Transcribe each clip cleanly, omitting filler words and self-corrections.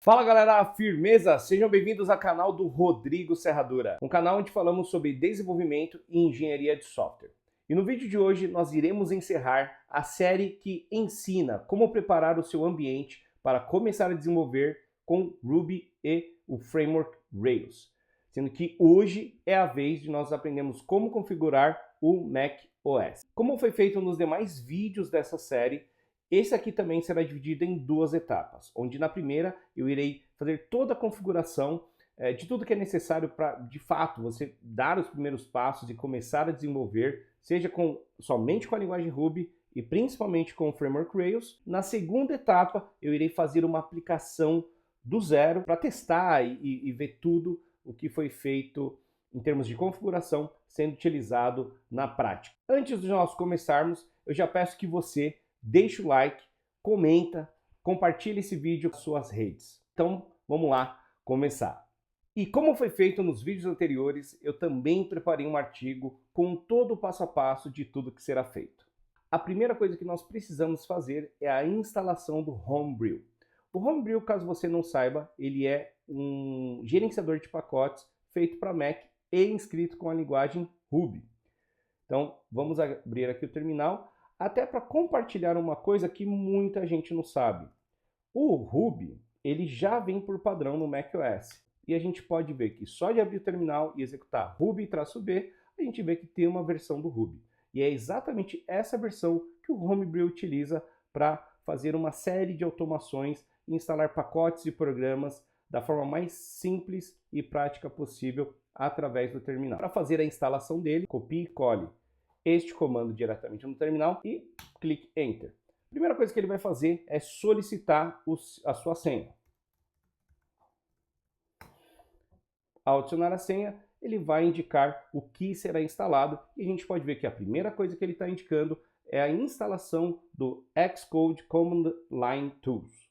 Fala galera, firmeza? Sejam bem-vindos ao canal do Rodrigo Serradura, um canal onde falamos sobre desenvolvimento e engenharia de software. E no vídeo de hoje nós iremos encerrar a série que ensina como preparar o seu ambiente para começar a desenvolver com Ruby e o framework Rails. Sendo que hoje é a vez de nós aprendermos como configurar o Mac OS. Como foi feito nos demais vídeos dessa série, esse aqui também será dividido em duas etapas, onde na primeira eu irei fazer toda a configuração de tudo que é necessário para, de fato, você dar os primeiros passos e começar a desenvolver, seja somente com a linguagem Ruby e principalmente com o framework Rails. Na segunda etapa eu irei fazer uma aplicação do zero para testar e ver tudo o que foi feito em termos de configuração sendo utilizado na prática. Antes de nós começarmos, eu já peço que você deixa o like, comenta, compartilha esse vídeo nas suas redes. Então, vamos lá começar. E como foi feito nos vídeos anteriores, eu também preparei um artigo com todo o passo a passo de tudo que será feito. A primeira coisa que nós precisamos fazer é a instalação do Homebrew. O Homebrew, caso você não saiba, ele é um gerenciador de pacotes feito para Mac e inscrito com a linguagem Ruby. Então, vamos abrir aqui o terminal, até para compartilhar uma coisa que muita gente não sabe. O Ruby, ele já vem por padrão no macOS. E a gente pode ver que só de abrir o terminal e executar Ruby-B, a gente vê que tem uma versão do Ruby. E é exatamente essa versão que o Homebrew utiliza para fazer uma série de automações e instalar pacotes e programas da forma mais simples e prática possível através do terminal. Para fazer a instalação dele, copie e cole este comando diretamente no terminal e clique Enter. A primeira coisa que ele vai fazer é solicitar a sua senha. Ao adicionar a senha, ele vai indicar o que será instalado e a gente pode ver que a primeira coisa que ele está indicando é a instalação do Xcode Command Line Tools,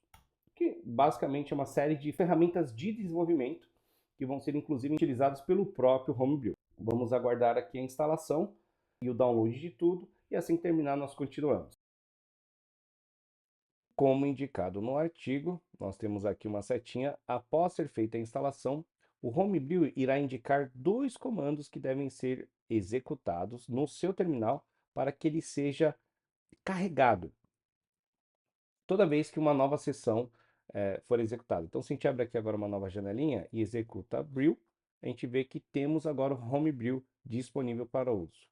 que basicamente é uma série de ferramentas de desenvolvimento que vão ser inclusive utilizadas pelo próprio Homebrew. Vamos aguardar aqui a instalação e o download de tudo, e assim que terminar nós continuamos. Como indicado no artigo, nós temos aqui uma setinha. Após ser feita a instalação, o Homebrew irá indicar dois comandos que devem ser executados no seu terminal para que ele seja carregado toda vez que uma nova sessão for executada. Então, se a gente abre aqui agora uma nova janelinha e executa Brew, a gente vê que temos agora o Homebrew disponível para uso.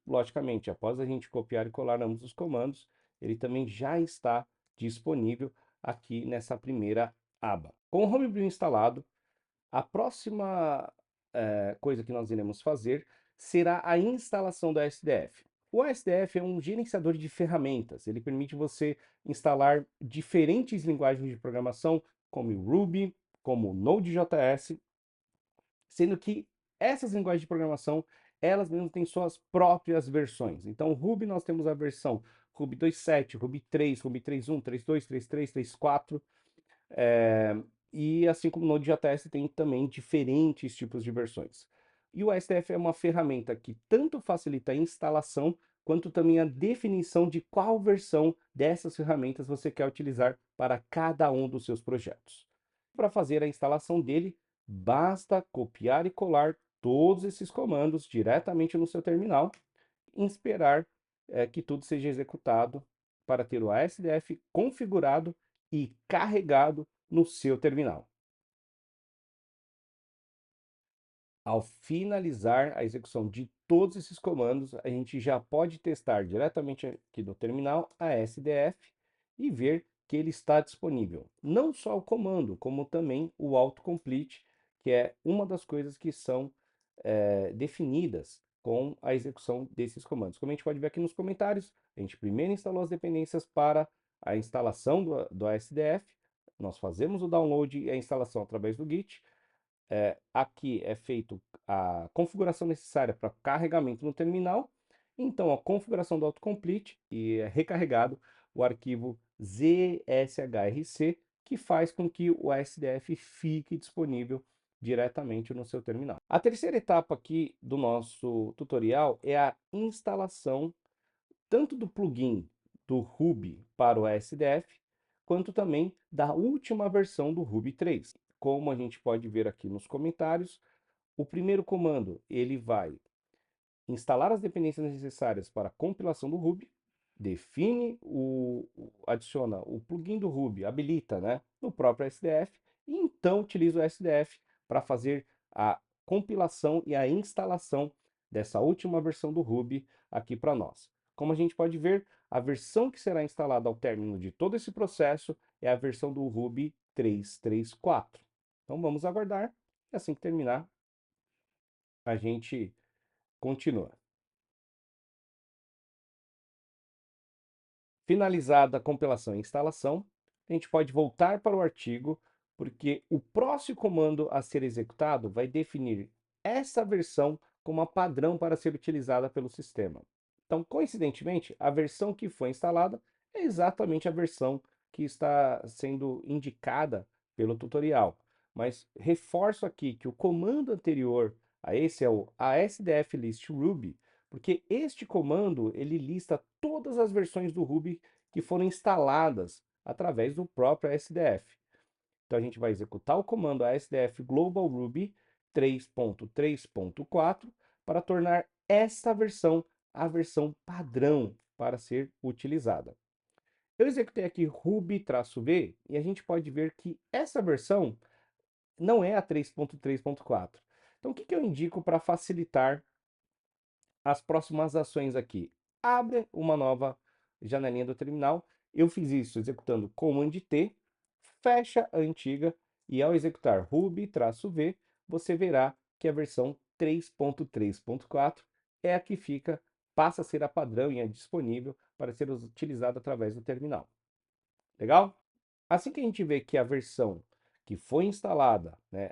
Logicamente, após a gente copiar e colar ambos os comandos, ele também já está disponível aqui nessa primeira aba. Com o Homebrew instalado, a próxima coisa que nós iremos fazer será a instalação da SDF. O SDF é um gerenciador de ferramentas. Ele permite você instalar diferentes linguagens de programação, como Ruby, como Node.js, sendo que essas linguagens de programação, elas mesmas têm suas próprias versões. Então, Ruby nós temos a versão Ruby 2.7, Ruby 3, Ruby 3.1, 3.2, 3.3, 3.4, e assim como Node.js tem também diferentes tipos de versões. E o SDF é uma ferramenta que tanto facilita a instalação, quanto também a definição de qual versão dessas ferramentas você quer utilizar para cada um dos seus projetos. Para fazer a instalação dele, basta copiar e colar todos esses comandos diretamente no seu terminal e esperar que tudo seja executado para ter o ASDF configurado e carregado no seu terminal. Ao finalizar a execução de todos esses comandos, a gente já pode testar diretamente aqui no terminal a SDF e ver que ele está disponível. Não só o comando, como também o autocomplete, que é uma das coisas que são definidas com a execução desses comandos. Como a gente pode ver aqui nos comentários, a gente primeiro instalou as dependências para a instalação do SDF, nós fazemos o download e a instalação através do Git. Aqui é feito a configuração necessária para carregamento no terminal, então a configuração do autocomplete e é recarregado o arquivo ZSHRC, que faz com que o SDF fique disponível diretamente no seu terminal. A terceira etapa aqui do nosso tutorial é a instalação tanto do plugin do Ruby para o SDF, quanto também da última versão do Ruby 3. Como a gente pode ver aqui nos comentários, o primeiro comando ele vai instalar as dependências necessárias para a compilação do Ruby, define adiciona o plugin do Ruby, habilita, né, no próprio SDF, e então utiliza o SDF para fazer a compilação e a instalação dessa última versão do Ruby aqui para nós. Como a gente pode ver, a versão que será instalada ao término de todo esse processo é a versão do Ruby 3.3.4. Então vamos aguardar, e assim que terminar, a gente continua. Finalizada a compilação e instalação, a gente pode voltar para o artigo, porque o próximo comando a ser executado vai definir essa versão como a padrão para ser utilizada pelo sistema. Então, coincidentemente, a versão que foi instalada é exatamente a versão que está sendo indicada pelo tutorial. Mas reforço aqui que o comando anterior a esse é o asdflist-ruby, porque este comando ele lista todas as versões do Ruby que foram instaladas através do próprio ASDF. Então a gente vai executar o comando ASDF Global Ruby 3.3.4 para tornar esta versão a versão padrão para ser utilizada. Eu executei aqui ruby-v e a gente pode ver que essa versão não é a 3.3.4. Então o que eu indico para facilitar as próximas ações aqui? Abre uma nova janelinha do terminal. Eu fiz isso executando Command T, fecha a antiga e ao executar ruby-v, você verá que a versão 3.3.4 é a que fica, passa a ser a padrão e é disponível para ser utilizada através do terminal. Legal? Assim que a gente vê que a versão que foi instalada, né,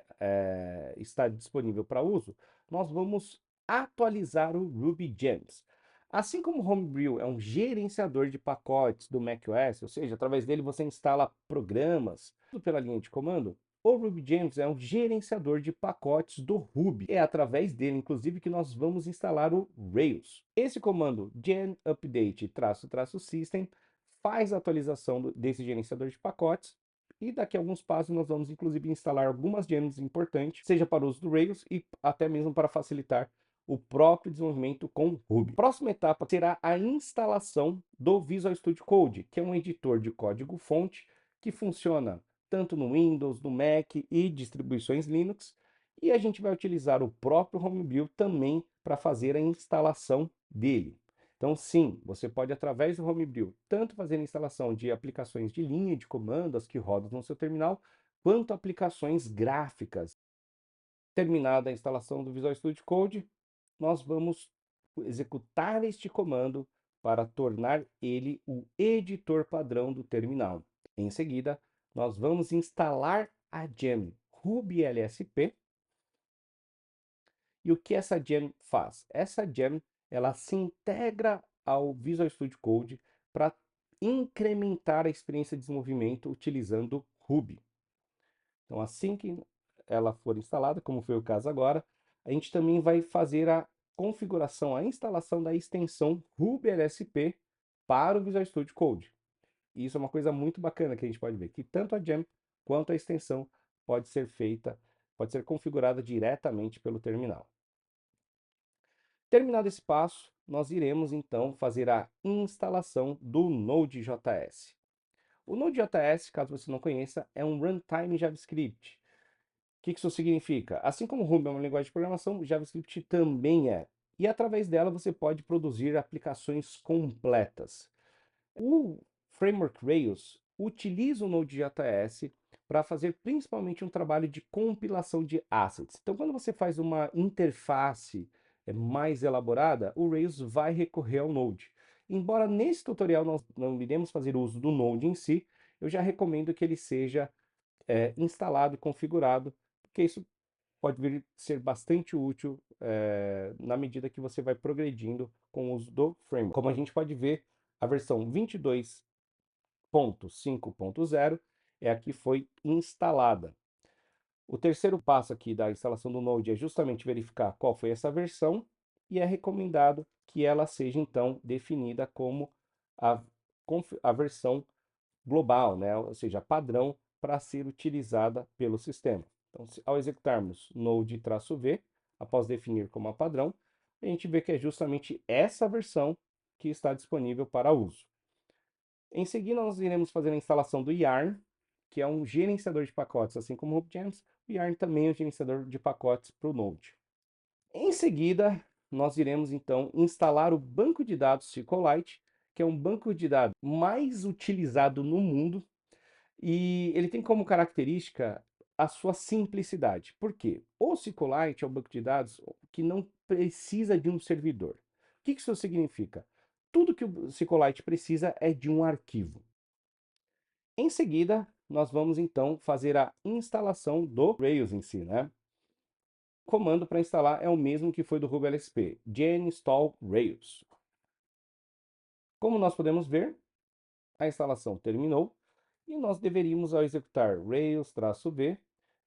está disponível para uso, nós vamos atualizar o Ruby Gems. Assim como o Homebrew é um gerenciador de pacotes do macOS, ou seja, através dele você instala programas, tudo pela linha de comando, o Ruby Gems é um gerenciador de pacotes do Ruby. É através dele, inclusive, que nós vamos instalar o Rails. Esse comando gen update --system faz a atualização desse gerenciador de pacotes e daqui a alguns passos nós vamos inclusive instalar algumas gems importantes, seja para o uso do Rails e até mesmo para facilitar o próprio desenvolvimento com Ruby. Próxima etapa será a instalação do Visual Studio Code, que é um editor de código-fonte que funciona tanto no Windows, no Mac e distribuições Linux, e a gente vai utilizar o próprio Homebrew também para fazer a instalação dele. Então, sim, você pode, através do Homebrew, tanto fazer a instalação de aplicações de linha de comando, as que rodam no seu terminal, quanto aplicações gráficas. Terminada a instalação do Visual Studio Code, nós vamos executar este comando para tornar ele o editor padrão do terminal. Em seguida, nós vamos instalar a gem RubyLSP. E o que essa gem faz? Essa gem ela se integra ao Visual Studio Code para incrementar a experiência de desenvolvimento utilizando Ruby. Então, assim que ela for instalada, como foi o caso agora, a gente também vai fazer a configuração, a instalação da extensão RubyLSP para o Visual Studio Code. E isso é uma coisa muito bacana que a gente pode ver, que tanto a gem quanto a extensão pode ser feita, pode ser configurada diretamente pelo terminal. Terminado esse passo, nós iremos então fazer a instalação do Node.js. O Node.js, caso você não conheça, é um runtime JavaScript. O que isso significa? Assim como o Ruby é uma linguagem de programação, o JavaScript também é. E através dela você pode produzir aplicações completas. O framework Rails utiliza o Node.js para fazer principalmente um trabalho de compilação de assets. Então, quando você faz uma interface mais elaborada, o Rails vai recorrer ao Node. Embora nesse tutorial nós não iremos fazer uso do Node em si, eu já recomendo que ele seja instalado e configurado, porque isso pode vir ser bastante útil na medida que você vai progredindo com o uso do framework. Como a gente pode ver, a versão 22.5.0 é a que foi instalada. O terceiro passo aqui da instalação do Node é justamente verificar qual foi essa versão e é recomendado que ela seja então definida como a versão global, né? Ou seja, padrão para ser utilizada pelo sistema. Então, ao executarmos node-v, após definir como padrão, a gente vê que é justamente essa versão que está disponível para uso. Em seguida, nós iremos fazer a instalação do Yarn, que é um gerenciador de pacotes, assim como o RubyGems. O Yarn também é um gerenciador de pacotes para o Node. Em seguida, nós iremos então instalar o banco de dados SQLite, que é um banco de dados mais utilizado no mundo, e ele tem como característica a sua simplicidade. Por quê? O SQLite é um banco de dados que não precisa de um servidor. O que isso significa? Tudo que o SQLite precisa é de um arquivo. Em seguida, nós vamos então fazer a instalação do Rails em si, né? O comando para instalar é o mesmo que foi do RubyLSP, gen install Rails. Como nós podemos ver, a instalação terminou e nós deveríamos, ao executar Rails-V,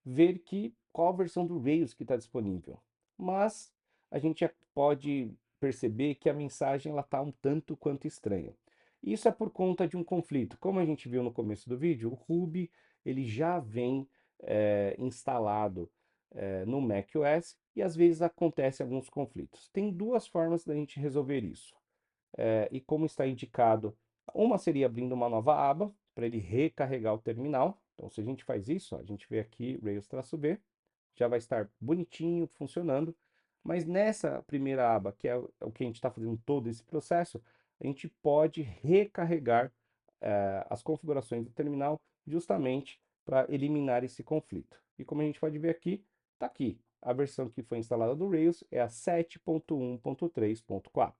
ver qual a versão do Rails que está disponível. Mas a gente já pode perceber que a mensagem está um tanto quanto estranha. Isso é por conta de um conflito. Como a gente viu no começo do vídeo, o Ruby ele já vem instalado no macOS e às vezes acontecem alguns conflitos. Tem duas formas da gente resolver isso. E como está indicado, uma seria abrindo uma nova aba para ele recarregar o terminal. Então, se a gente faz isso, ó, a gente vê aqui Rails-V, já vai estar bonitinho, funcionando. Mas nessa primeira aba, que é o que a gente está fazendo todo esse processo, a gente pode recarregar as configurações do terminal justamente para eliminar esse conflito. E como a gente pode ver aqui, está aqui. A versão que foi instalada do Rails é a 7.1.3.4.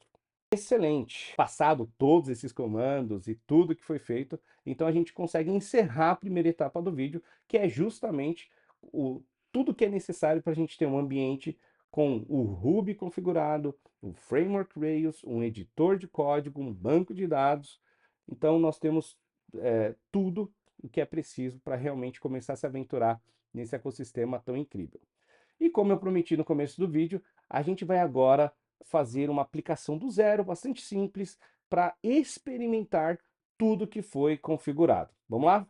Excelente. Passado todos esses comandos e tudo que foi feito, então a gente consegue encerrar a primeira etapa do vídeo, que é justamente tudo que é necessário para a gente ter um ambiente com o Ruby configurado, o Framework Rails, um editor de código, um banco de dados. Então nós temos tudo o que é preciso para realmente começar a se aventurar nesse ecossistema tão incrível. E como eu prometi no começo do vídeo, a gente vai agora fazer uma aplicação do zero, bastante simples, para experimentar tudo que foi configurado. Vamos lá?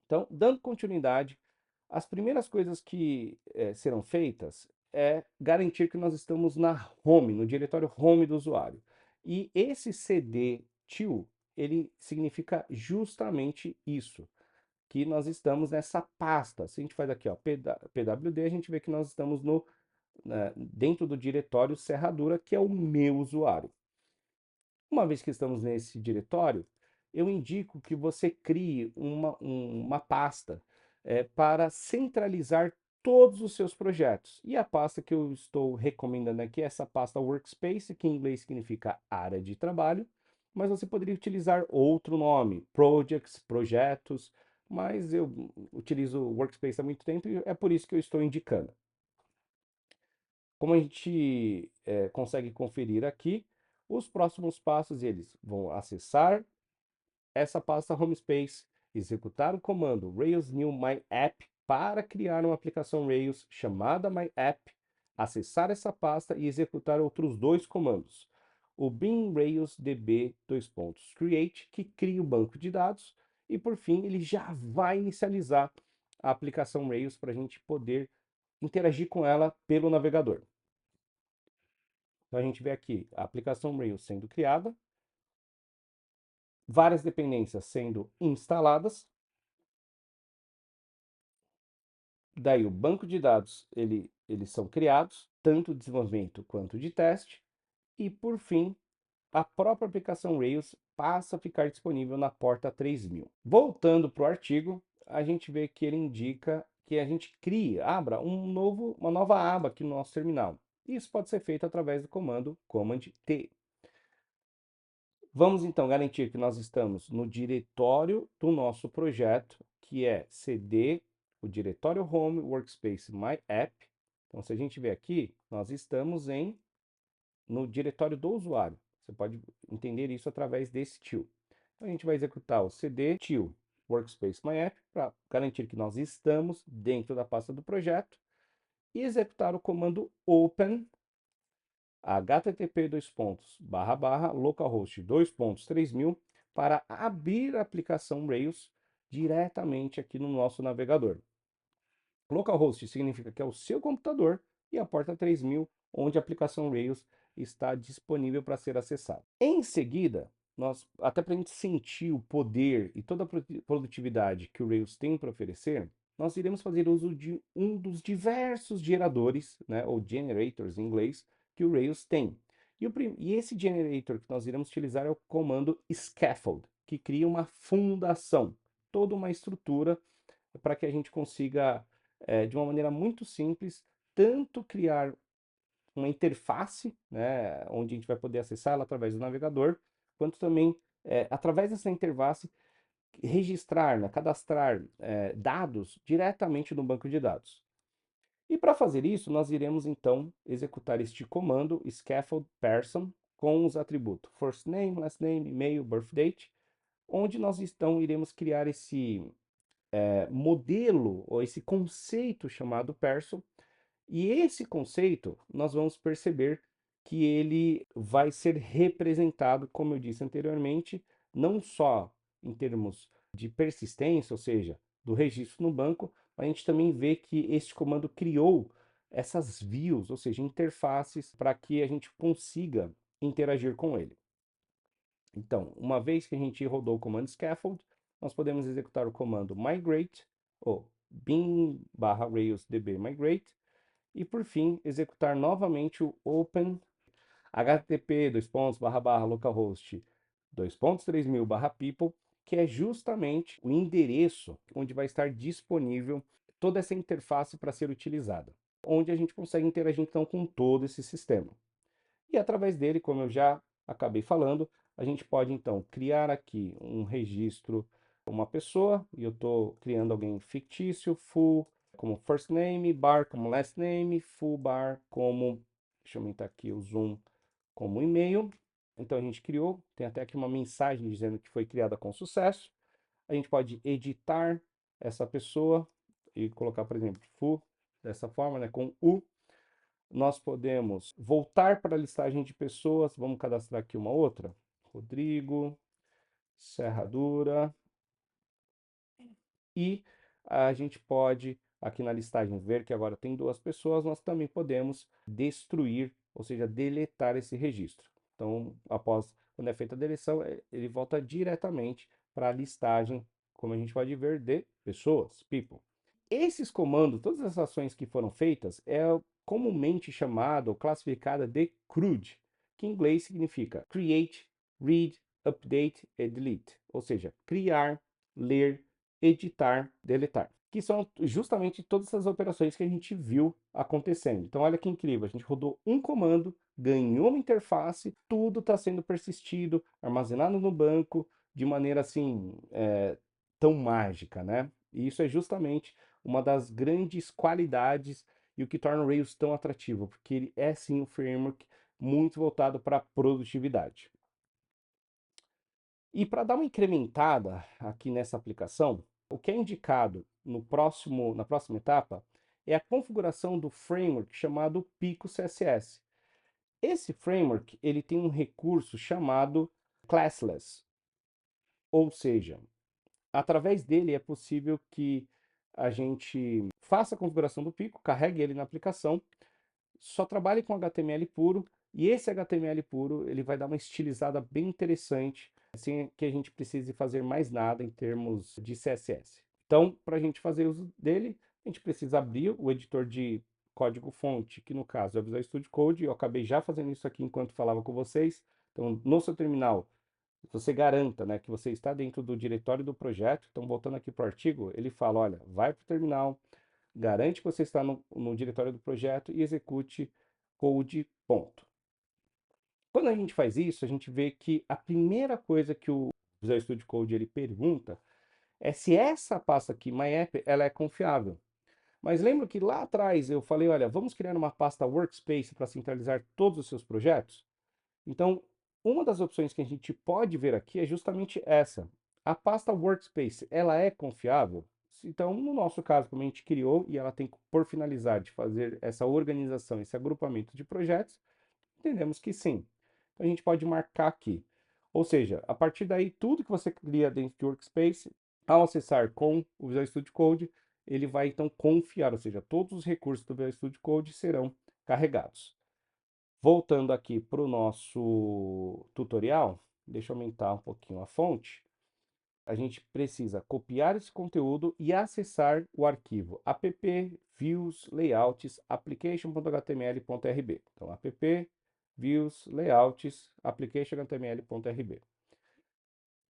Então, dando continuidade, as primeiras coisas que serão feitas é garantir que nós estamos na home, no diretório home do usuário. E esse cd_to, ele significa justamente isso, que nós estamos nessa pasta. Se a gente faz aqui, ó, pwd, a gente vê que nós estamos dentro do diretório Serradura, que é o meu usuário. Uma vez que estamos nesse diretório, eu indico que você crie uma pasta para centralizar todos os seus projetos. E a pasta que eu estou recomendando aqui é essa pasta Workspace, que em inglês significa área de trabalho, mas você poderia utilizar outro nome, Projects, projetos, mas eu utilizo Workspace há muito tempo e é por isso que eu estou indicando. Como a gente consegue conferir aqui, os próximos passos eles vão acessar essa pasta Homespace, executar o comando Rails New My App para criar uma aplicação Rails chamada My App, acessar essa pasta e executar outros dois comandos. O bin Rails db create, que cria o banco de dados, e por fim ele já vai inicializar a aplicação Rails para a gente poder interagir com ela pelo navegador. Então a gente vê aqui a aplicação Rails sendo criada, várias dependências sendo instaladas, daí o banco de dados eles são criados, tanto de desenvolvimento quanto de teste, e por fim a própria aplicação Rails passa a ficar disponível na porta 3000. Voltando para o artigo, a gente vê que ele indica que a gente abra uma nova aba aqui no nosso terminal. Isso pode ser feito através do comando Command T. Vamos então garantir que nós estamos no diretório do nosso projeto, que é cd, o diretório home, workspace, my app. Então, se a gente ver aqui, nós estamos no diretório do usuário. Você pode entender isso através desse to. Então, a gente vai executar o cd to workspace, my app, para garantir que nós estamos dentro da pasta do projeto, e executar o comando open http://localhost 2.3000 para abrir a aplicação Rails diretamente aqui no nosso navegador. Localhost significa que é o seu computador e a porta 3000, onde a aplicação Rails está disponível para ser acessada. Em seguida, até para a gente sentir o poder e toda a produtividade que o Rails tem para oferecer, nós iremos fazer uso de um dos diversos geradores, né, ou generators em inglês, que o Rails tem. E esse generator que nós iremos utilizar é o comando scaffold, que cria uma fundação, toda uma estrutura para que a gente consiga, de uma maneira muito simples, tanto criar uma interface, né, onde a gente vai poder acessar ela através do navegador, quanto também, através dessa interface, registrar, né, cadastrar dados diretamente no banco de dados. E para fazer isso, nós iremos então executar este comando scaffold person com os atributos first name, last name, e-mail, birthdate, onde nós então iremos criar esse modelo ou esse conceito chamado person. E esse conceito nós vamos perceber que ele vai ser representado, como eu disse anteriormente, não só em termos de persistência, ou seja, do registro no banco, mas a gente também vê que este comando criou essas views, ou seja, interfaces, para que a gente consiga interagir com ele. Então, uma vez que a gente rodou o comando scaffold, nós podemos executar o comando migrate, ou bin/railsdb migrate, e por fim, executar novamente o open http://localhost 3000/people, que é justamente o endereço onde vai estar disponível toda essa interface para ser utilizada, onde a gente consegue interagir então com todo esse sistema. E através dele, como eu já acabei falando, a gente pode então criar aqui um registro, uma pessoa, e eu estou criando alguém fictício, full como first name, bar como last name, full bar como, deixa eu aumentar aqui o zoom, como e-mail. Então a gente criou, tem até aqui uma mensagem dizendo que foi criada com sucesso. A gente pode editar essa pessoa e colocar, por exemplo, full, dessa forma, né, com U. Nós podemos voltar para a listagem de pessoas, vamos cadastrar aqui uma outra, Rodrigo Serradura, e a gente pode, aqui na listagem, ver que agora tem 2 pessoas, nós também podemos destruir, ou seja, deletar esse registro. Então, após, quando é feita a deleção, ele volta diretamente para a listagem, como a gente pode ver, de pessoas, people. Esses comandos, todas as ações que foram feitas, é comumente chamada ou classificada de CRUD, que em inglês significa Create, Read, Update e Delete, ou seja, criar, ler, editar, deletar, que são justamente todas essas operações que a gente viu acontecendo. Então olha que incrível, a gente rodou um comando, ganhou uma interface, tudo está sendo persistido, armazenado no banco, de maneira assim, tão mágica, né? E isso é justamente uma das grandes qualidades e o que torna o Rails tão atrativo, porque ele é sim um framework muito voltado para a produtividade. E para dar uma incrementada aqui nessa aplicação, o que é indicado na próxima etapa é a configuração do framework chamado Pico CSS. Esse framework ele tem um recurso chamado classless, ou seja, através dele é possível que a gente faça a configuração do Pico, carregue ele na aplicação, só trabalhe com HTML puro, e esse HTML puro ele vai dar uma estilizada bem interessante, sem que a gente precise fazer mais nada em termos de CSS. Então, para a gente fazer uso dele, a gente precisa abrir o editor de código-fonte, que no caso é o Visual Studio Code. Eu acabei já fazendo isso aqui enquanto falava com vocês. Então, no seu terminal, você garanta, né, que você está dentro do diretório do projeto. Então, voltando aqui para o artigo, ele fala, olha, vai para o terminal, garante que você está no diretório do projeto e execute code ponto. Quando a gente faz isso, a gente vê que a primeira coisa que o Visual Studio Code ele pergunta é se essa pasta aqui, MyApp, ela é confiável. Mas lembra que lá atrás eu falei, olha, vamos criar uma pasta Workspace para centralizar todos os seus projetos? Então, uma das opções que a gente pode ver aqui é justamente essa. A pasta Workspace, ela é confiável? Então, no nosso caso, como a gente criou e ela tem por finalizar de fazer essa organização, esse agrupamento de projetos, entendemos que sim. Então, a gente pode marcar aqui. Ou seja, a partir daí, tudo que você cria dentro de Workspace, ao acessar com o Visual Studio Code, ele vai então confiar, ou seja, todos os recursos do Visual Studio Code serão carregados. Voltando aqui para o nosso tutorial, deixa eu aumentar um pouquinho a fonte. A gente precisa copiar esse conteúdo e acessar o arquivo app views layouts application.html.rb. Então, app views layouts application.html.rb.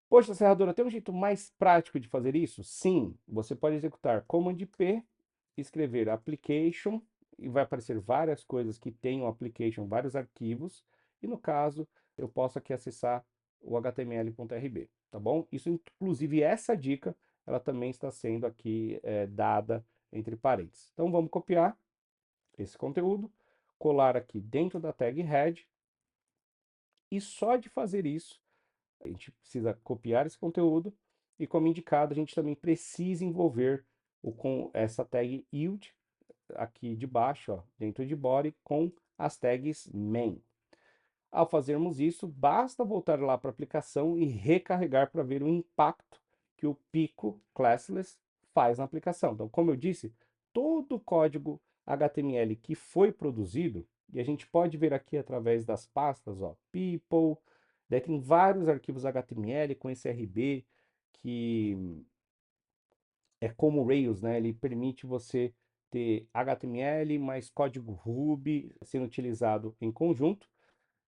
Poxa, Serradora, tem um jeito mais prático de fazer isso? Sim, você pode executar Command P, escrever application, e vai aparecer várias coisas que tenham application, vários arquivos, e no caso, eu posso aqui acessar o html.rb, tá bom? Isso, inclusive, essa dica, ela também está sendo aqui dada entre parênteses. Então, vamos copiar esse conteúdo, colar aqui dentro da tag head, e só de fazer isso, a gente precisa copiar esse conteúdo e, como indicado, a gente também precisa envolver com essa tag yield aqui de baixo, ó, dentro de body, com as tags main. Ao fazermos isso, basta voltar lá para a aplicação e recarregar para ver o impacto que o Pico Classless faz na aplicação. Então, como eu disse, todo o código HTML que foi produzido, e a gente pode ver aqui através das pastas, ó, people, daí tem vários arquivos HTML com esse RB, que é como o Rails, né? Ele permite você ter HTML mais código Ruby sendo utilizado em conjunto.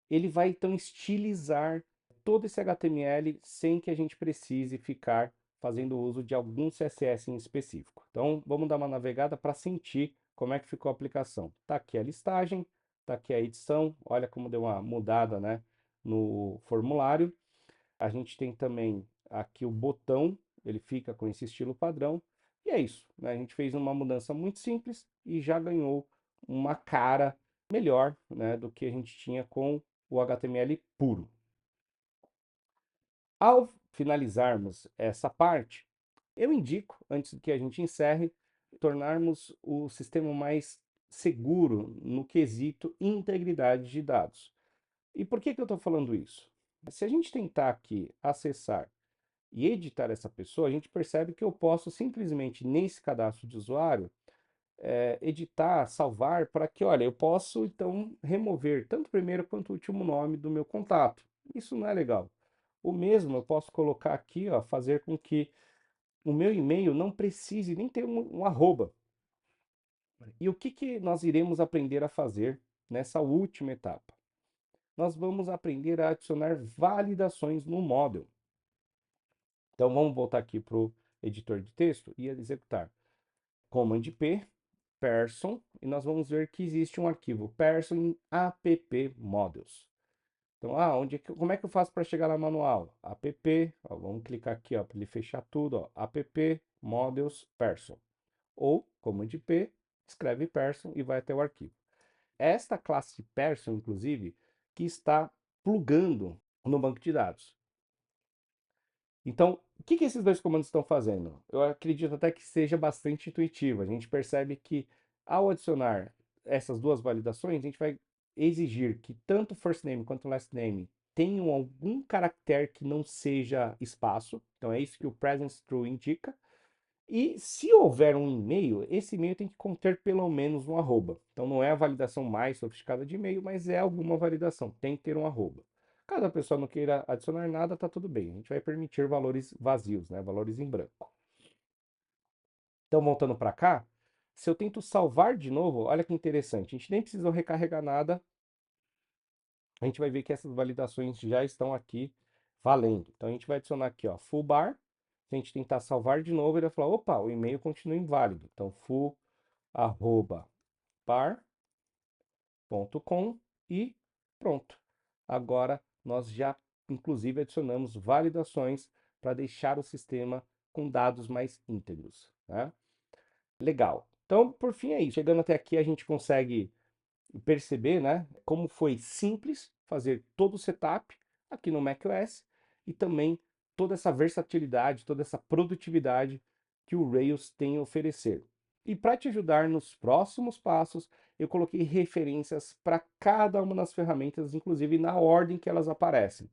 Ele vai então estilizar todo esse HTML sem que a gente precise ficar fazendo uso de algum CSS em específico. Então, vamos dar uma navegada para sentir como é que ficou a aplicação. Está aqui a listagem, está aqui a edição, olha como deu uma mudada, né, no formulário. A gente tem também aqui o botão, ele fica com esse estilo padrão. E é isso, né? A gente fez uma mudança muito simples e já ganhou uma cara melhor, né, do que a gente tinha com o HTML puro. Ao finalizarmos essa parte, eu indico, antes que a gente encerre, tornarmos o sistema mais seguro no quesito integridade de dados. E por que eu estou falando isso? Se a gente tentar aqui acessar e editar essa pessoa, a gente percebe que eu posso simplesmente, nesse cadastro de usuário, editar, salvar, para que, olha, eu posso então remover tanto o primeiro quanto o último nome do meu contato. Isso não é legal. O mesmo eu posso colocar aqui, ó, fazer com que o meu e-mail não precise nem ter um arroba. E o que nós iremos aprender a fazer nessa última etapa? Nós vamos aprender a adicionar validações no model. Então vamos voltar aqui para o editor de texto e executar Command P, person, e nós vamos ver que existe um arquivo person em app models. Então, como é que eu faço para chegar na manual? App, ó, vamos clicar aqui para ele fechar tudo, ó, app models person. Ou Command P, escreve person e vai até o arquivo. Esta classe person, inclusive, que está plugando no banco de dados. Então, o que esses dois comandos estão fazendo? Eu acredito até que seja bastante intuitivo. A gente percebe que, ao adicionar essas duas validações, a gente vai exigir que tanto first name quanto last name tenham algum caractere que não seja espaço. Então, é isso que o presence true indica. E se houver um e-mail, esse e-mail tem que conter pelo menos um arroba. Então, não é a validação mais sofisticada de e-mail, mas é alguma validação. Tem que ter um arroba. Caso a pessoa não queira adicionar nada, tá tudo bem. A gente vai permitir valores vazios, né? Valores em branco. Então, voltando para cá, se eu tento salvar de novo, olha que interessante. A gente nem precisa recarregar nada. A gente vai ver que essas validações já estão aqui valendo. Então, a gente vai adicionar aqui, ó, full bar. Se a gente tentar salvar de novo, ele vai falar, opa, o e-mail continua inválido. Então, full bar.com e pronto. Agora nós já, inclusive, adicionamos validações para deixar o sistema com dados mais íntegros, né? Legal. Então, por fim é isso. Chegando até aqui, a gente consegue perceber, né, como foi simples fazer todo o setup aqui no macOS e também toda essa versatilidade, toda essa produtividade que o Rails tem a oferecer. E para te ajudar nos próximos passos, eu coloquei referências para cada uma das ferramentas, inclusive na ordem que elas aparecem.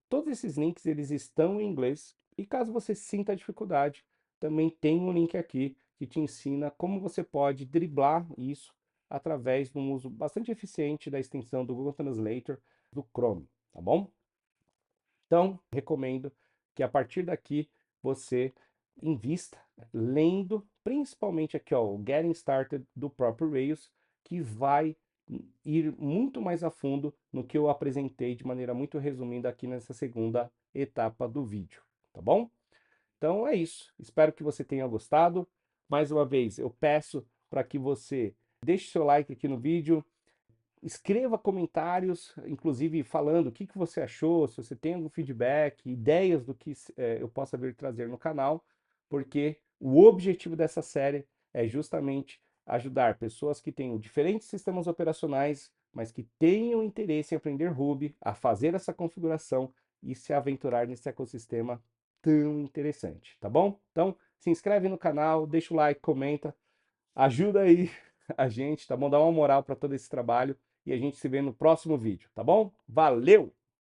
Todos esses links eles estão em inglês e caso você sinta dificuldade, também tem um link aqui que te ensina como você pode driblar isso através de um uso bastante eficiente da extensão do Google Translator do Chrome, tá bom? Então, recomendo que a partir daqui você invista lendo, principalmente aqui, ó, o Getting Started do próprio Rails, que vai ir muito mais a fundo no que eu apresentei de maneira muito resumida aqui nessa segunda etapa do vídeo, tá bom? Então é isso. Espero que você tenha gostado. Mais uma vez, eu peço para que você deixe seu like aqui no vídeo, escreva comentários, inclusive falando o que você achou, se você tem algum feedback, ideias do que eu possa vir trazer no canal, porque o objetivo dessa série é justamente ajudar pessoas que tenham diferentes sistemas operacionais, mas que tenham interesse em aprender Ruby, a fazer essa configuração e se aventurar nesse ecossistema tão interessante, tá bom? Então, se inscreve no canal, deixa o like, comenta, ajuda aí a gente, tá bom? Dá uma moral para todo esse trabalho e a gente se vê no próximo vídeo, tá bom? Valeu!